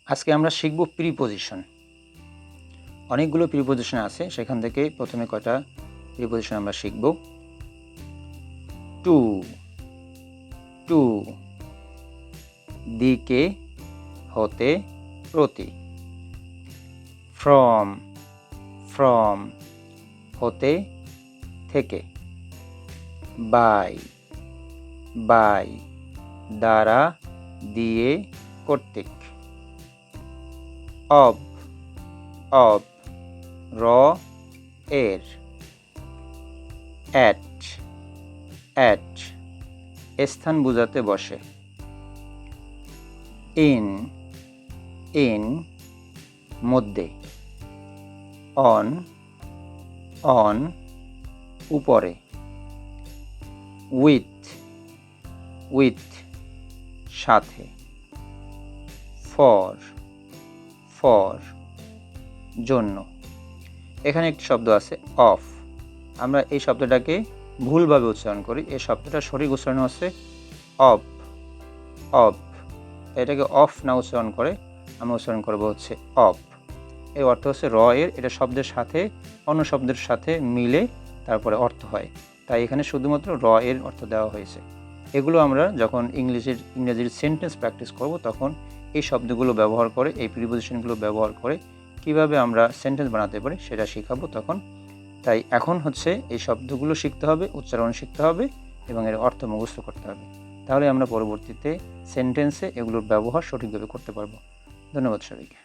আজকে আমরা শিখব প্রিপোজিশন। অনেকগুলো প্রিপোজিশন আছে, সেখান থেকে প্রথমে কয়টা প্রিপোজিশন আমরা শিখব। টু, টু দিকে, হতে, প্রতি। ফ্রম, ফ্রম হতে, থেকে। বাই, বাই দ্বারা, দিয়ে, কর্তৃক। অব, অব র এর। অ্যাট, অ্যাট স্থান বোঝাতে বসে। ইন, ইন মধ্যে। অন, অন উপরে। উইথ, উইথ সাথে। ফর, ফর জন্য। এখানে একটি শব্দ আছে অফ। আমরা এই শব্দটাকে ভুলভাবে উচ্চারণ করি। এই শব্দটা সঠিক উচ্চারণ হচ্ছে অফ, অফ। এটাকে অফ না উচ্চারণ করে আমরা উচ্চারণ করব হচ্ছে অফ। এর অর্থ হচ্ছে র এর, এটা শব্দের সাথে অন্য শব্দের সাথে মিলে তারপরে অর্থ হয়, তাই এখানে শুধুমাত্র র এর অর্থ দেওয়া হয়েছে। এগুলো আমরা যখন ইংরেজির সেন্টেন্স প্র্যাকটিস করব তখন এই শব্দগুলো ব্যবহার করে, এই প্রিপোজিশনগুলো ব্যবহার করে কিভাবে আমরা সেন্টেন্স বানাতে পারি সেটা শেখাবো তখন। তাই এখন হচ্ছে এই শব্দগুলো শিখতে হবে, উচ্চারণ শিখতে হবে এবং এর অর্থ মুখস্থ করতে হবে। তাহলে আমরা পরবর্তীতে সেন্টেন্সে এগুলোর ব্যবহার সঠিকভাবে করতে পারবো। ধন্যবাদ সবাইকে।